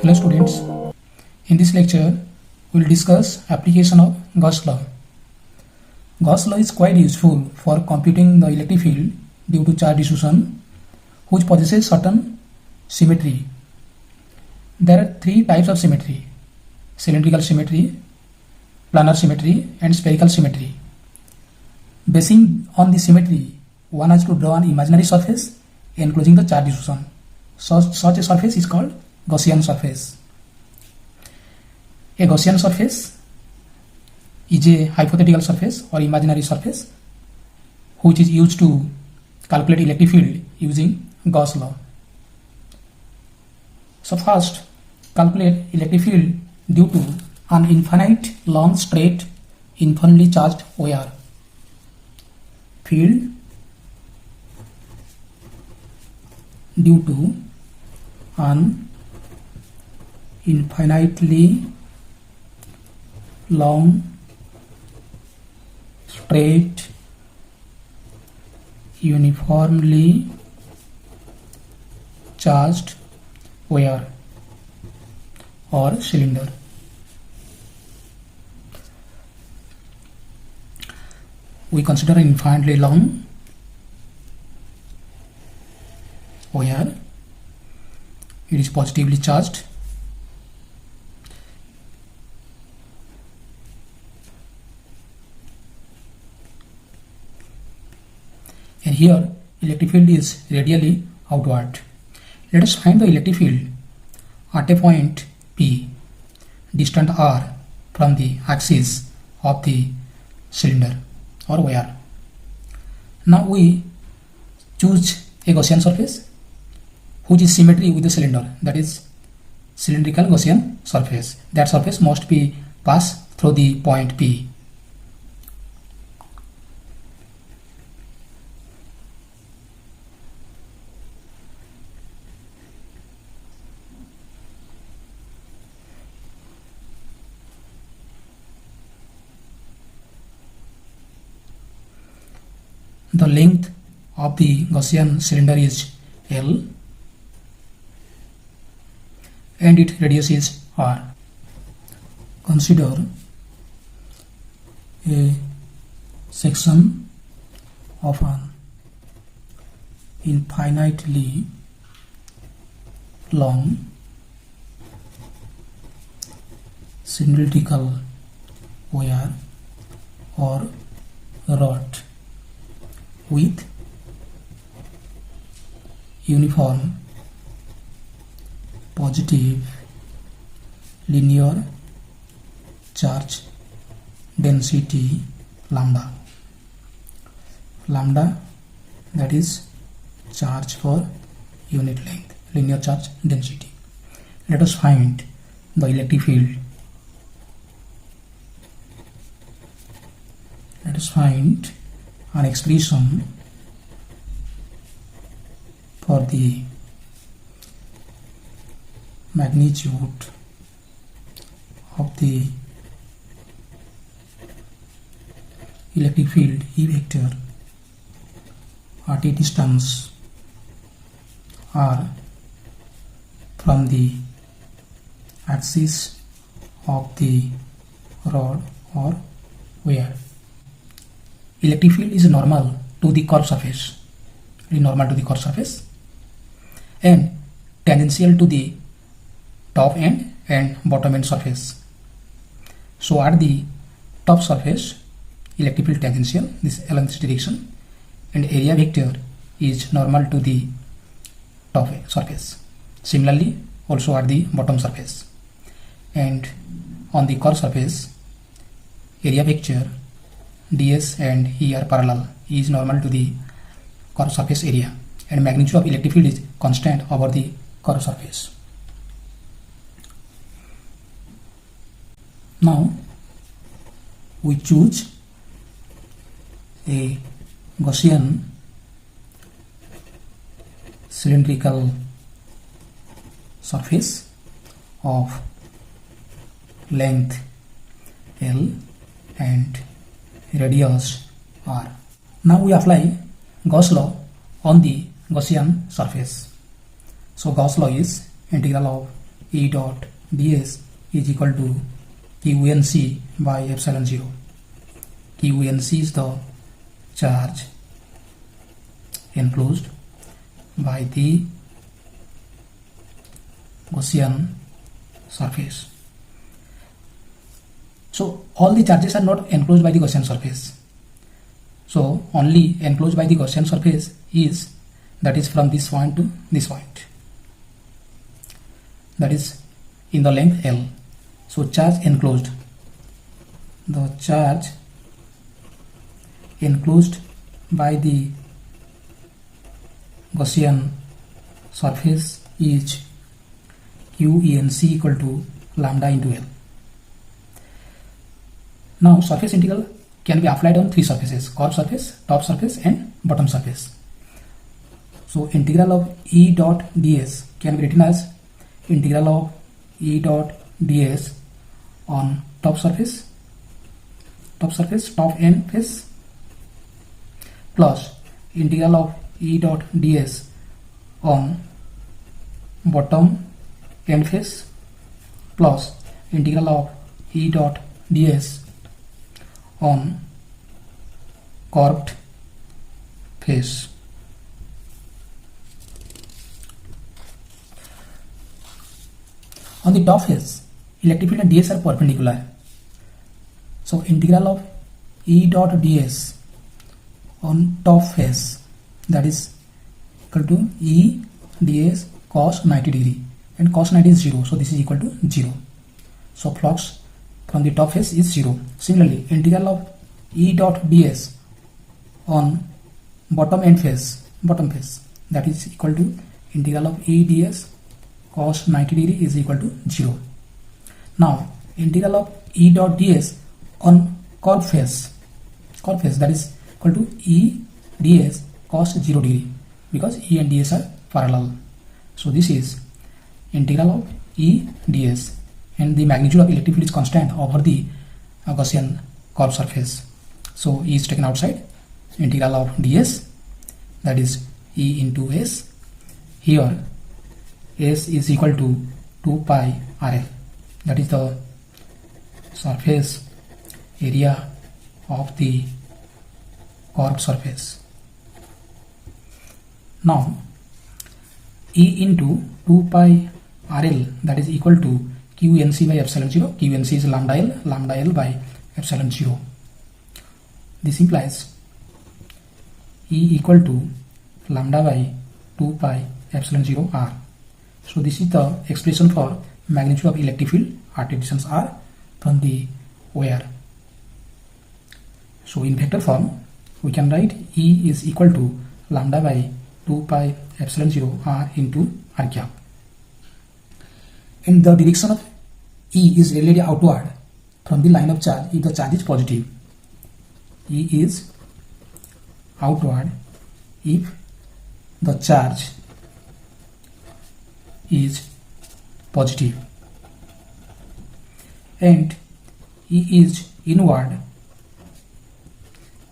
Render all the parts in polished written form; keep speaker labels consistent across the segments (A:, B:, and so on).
A: Hello students, in this lecture we will discuss application of Gauss law. Gauss law is quite useful for computing the electric field due to charge diffusion which possesses certain symmetry. There are three types of symmetry: cylindrical symmetry, planar symmetry and spherical symmetry. Basing on the symmetry, one has to draw an imaginary surface enclosing the charge diffusion. Such a surface is called Gaussian surface. A Gaussian surface is a hypothetical surface or imaginary surface which is used to calculate electric field using Gauss law. So first, calculate electric field due to an infinite long straight infinitely charged wire. Field due to an infinitely long straight uniformly charged wire or cylinder. We consider an infinitely long wire. It is positively charged. And here electric field is radially outward. Let us find the electric field at a point P, distant r from the axis of the cylinder or wire. Now we choose a Gaussian surface which is symmetry with the cylinder, that is cylindrical Gaussian surface. That surface must be passed through the point P. The length of the Gaussian cylinder is L and its radius is R. Consider a section of an infinitely long cylindrical wire or rod with uniform positive linear charge density lambda. Lambda, that is charge per unit length, linear charge density. Let us find the electric field. Let us find an expression for the magnitude of the electric field E vector at a distance r from the axis of the rod or wire. Electric field is normal to the curved surface. It is normal to the curved surface and tangential to the top end and bottom end surface. So at the top surface, electric field tangential, this along this direction, and area vector is normal to the top surface. Similarly, also at the bottom surface. And on the curved surface, area vector ds and E are parallel, E is normal to the curved surface area, and magnitude of electric field is constant over the curved surface. Now we choose a Gaussian cylindrical surface of length L and radius R. Now we apply Gauss law on the Gaussian surface. So Gauss law is integral of E dot ds is equal to QNC by epsilon 0. QNC is the charge enclosed by the Gaussian surface. So all the charges are not enclosed by the Gaussian surface. So only enclosed by the Gaussian surface is, that is from this point to this point, that is in the length L. So charge enclosed, the charge enclosed by the Gaussian surface is QENC equal to lambda into L. Now surface integral can be applied on three surfaces: curved surface, top surface and bottom surface. So integral of E dot ds can be written as integral of E dot ds on top surface, top end face, plus integral of E dot ds on bottom end face, plus integral of E dot ds on curved face. On the top face, electric field and ds are perpendicular. So integral of E dot ds on top face, that is equal to E ds cos 90 degree, and cos 90 is 0, so this is equal to 0. So flux from the top face is 0. Similarly, integral of E dot ds on bottom end face, that is equal to integral of E ds cos 90 degree is equal to 0. Now integral of E dot ds on curved face, that is equal to E ds cos 0 degree, because E and ds are parallel. So this is integral of E ds, and the magnitude of electric field is constant over the Gaussian curved surface. So E is taken outside. Integral of ds, that is E into s. Here s is equal to 2 pi RL, that is the surface area of the curved surface. Now E into 2 pi RL, that is equal to QNC by epsilon 0. QNC is lambda L by epsilon 0. This implies E equal to lambda by 2 pi epsilon 0 R. So this is the expression for magnitude of electric field at a distance R from the wire. So in vector form, we can write E is equal to lambda by 2 pi epsilon 0 R into R cap. And the direction of E is related outward from the line of charge if the charge is positive. E is outward if the charge is positive, and E is inward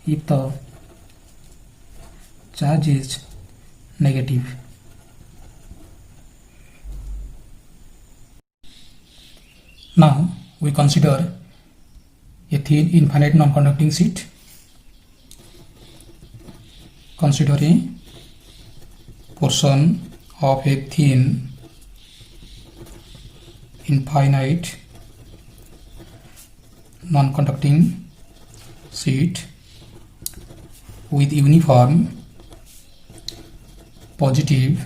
A: if the charge is negative. Now we consider a thin infinite non-conducting sheet. Consider a portion of a thin infinite non-conducting sheet with uniform positive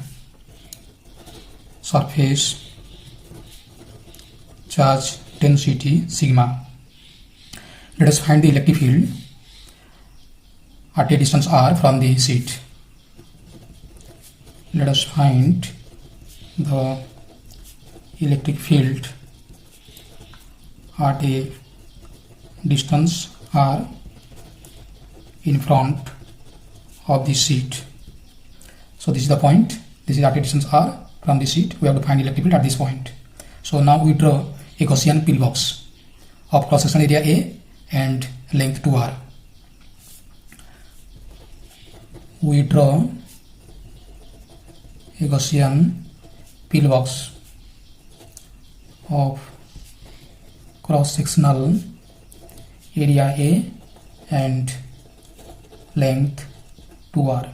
A: surface charge density sigma. Let us find the electric field at a distance r from the sheet. Let us find the electric field at a distance r in front of the sheet. So this is the point. This is at a distance r from the sheet. We have to find electric field at this point. So now we draw a Gaussian pillbox of cross-section area A and length 2r. We draw a Gaussian pillbox of cross-sectional area A and length 2r.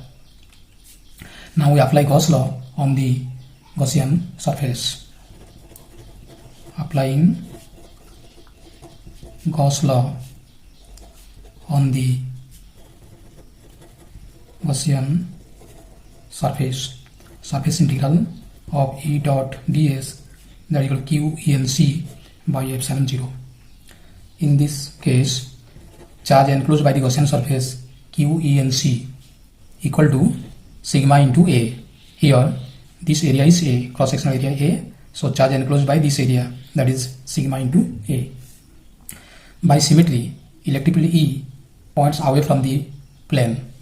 A: Now we apply Gauss law on the Gaussian surface. Applying Gauss law on the Gaussian surface integral of E dot ds, that equal q E n c by epsilon 0. In this case, charge enclosed by the Gaussian surface q E n c equal to sigma into A. Here this area is A, cross sectional area A, so charge enclosed by this area, that is sigma into A. By symmetry, electric field E points away from the plane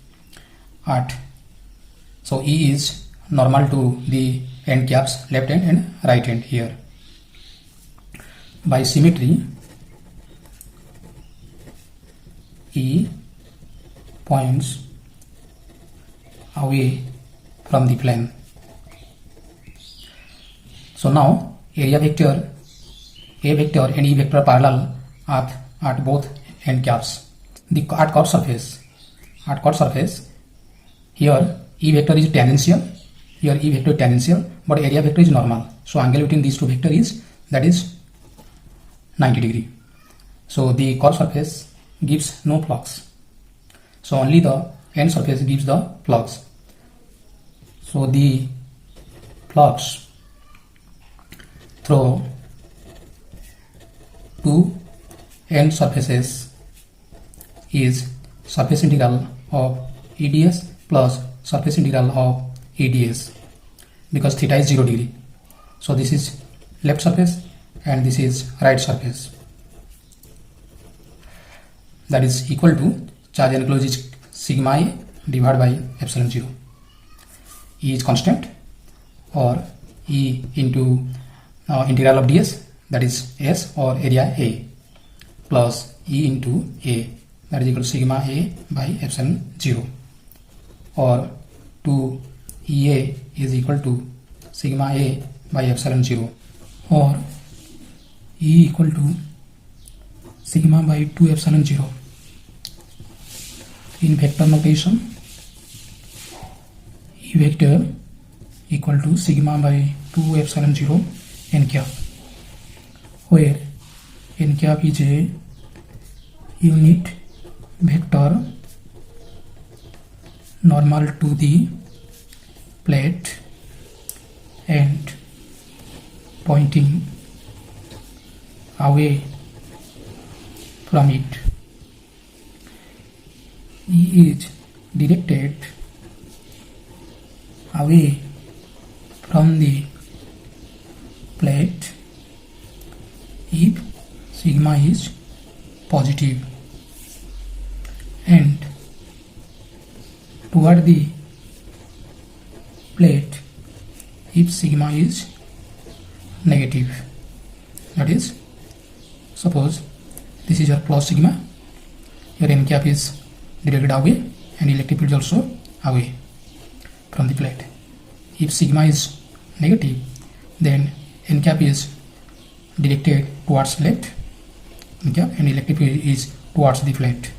A: so E is normal to the end caps, left end and right end here. By symmetry, E points away from the plane. So now area vector A vector and E vector are parallel at both end caps. At curved surface, here E vector is tangential, here E vector is tangential, but area vector is normal. So angle between these two vectors is 90 degree. So the curved surface gives no flux. So only the end surface gives the flux. So the flux through two end surfaces is surface integral of EDS plus surface integral of EDS, because theta is 0 degree. So this is left surface and this is right surface. That is equal to charge enclosed is sigma A divided by epsilon 0. E is constant, or E into integral of ds, that is S or area A, plus E into A, that is equal to sigma A by epsilon 0, or 2 EA is equal to sigma A by epsilon 0, or E equal to sigma by 2 epsilon 0. In vector notation, E vector equal to sigma by 2 epsilon 0 n cap, where n cap is a unit vector normal to the plate and pointing away from it. E is directed away from the plate if sigma is positive, and toward the plate if sigma is negative. That is, suppose this is your plus sigma, your n cap is directed away and electric field is also away from the plate. If sigma is negative, then n cap is directed towards left n cap and electric field is towards the plate.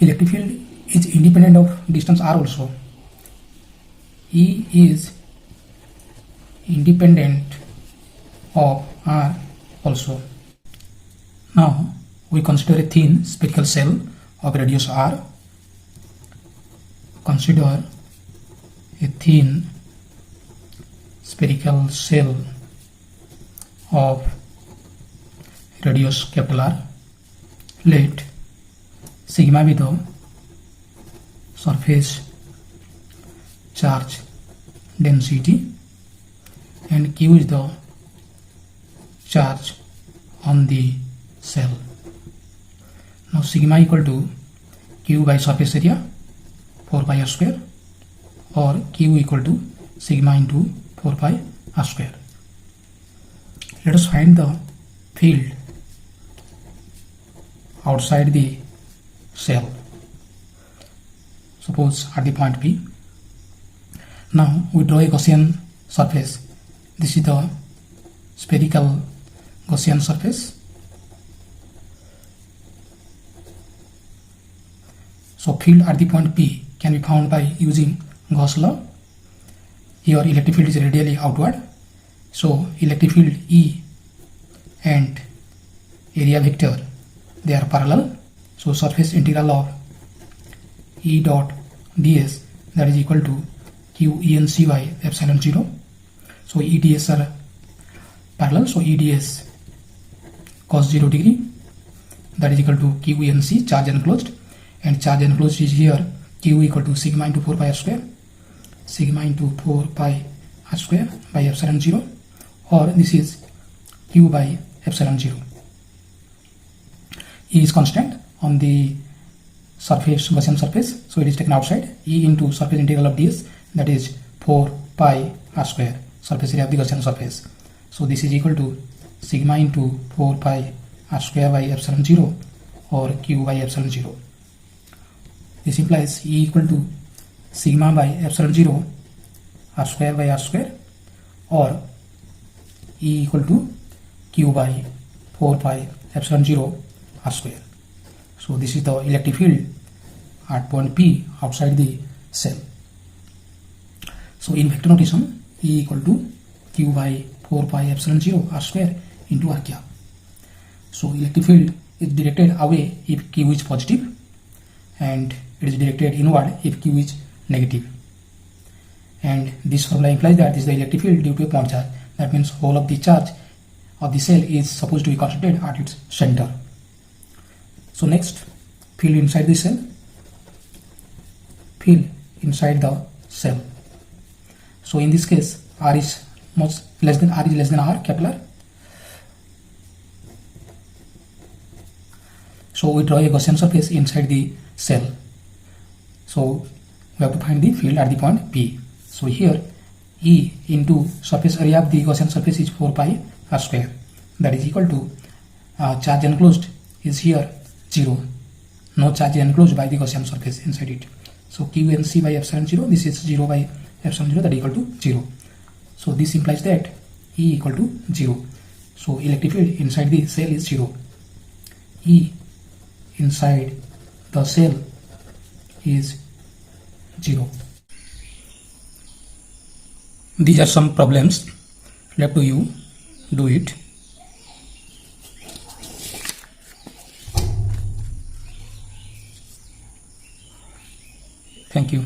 A: Electric field is independent of distance r also. E is independent of r also. Now we consider a thin spherical shell of radius r. Consider a thin spherical shell of radius capital R. Let sigma be the surface charge density and q is the charge on the shell. Now sigma equal to q by surface area 4 pi r square, or q equal to sigma into 4 pi r square. Let us find the field outside the shell, suppose at the point P. Now we draw a Gaussian surface. This is the spherical Gaussian surface. So field at the point P can be found by using Gauss law. Here electric field is radially outward. So electric field E and area vector, they are parallel. So surface integral of E dot ds, that is equal to q E n c by epsilon 0. So E ds are parallel. So E ds cos 0 degree, that is equal to q E n c, charge enclosed, and charge enclosed is here q equal to sigma into 4 pi r square, sigma into 4 pi r square by epsilon 0, or this is q by epsilon 0. E is constant on the surface, Gaussian surface, so it is taken outside. E into surface integral of ds, that is 4 pi r square, surface area of the Gaussian surface. So this is equal to sigma into 4 pi r square by epsilon 0, or q by epsilon 0. This implies E equal to sigma by epsilon 0 r square by r square, or E equal to q by 4 pi epsilon 0 r square. So this is the electric field at point P outside the cell. So in vector notation, E equal to q by 4 pi epsilon 0 r square into r cap. So electric field is directed away if q is positive, and it is directed inward if q is negative. And this formula implies that this is the electric field due to a point charge. That means whole of the charge of the cell is supposed to be concentrated at its center. So next, field inside the cell. Field inside the cell. So in this case, R is less than R, capital R. So we draw a Gaussian surface inside the cell. So we have to find the field at the point P. So here E into surface area of the Gaussian surface is 4 pi r square, that is equal to charge enclosed is here 0. No charge enclosed by the Gaussian surface inside it. So q and c by epsilon 0, this is 0 by epsilon 0, that is equal to 0. So this implies that E equal to 0. So electric field inside the cell is 0. E inside the cell is 0. These are some problems left to you. Do it. Thank you.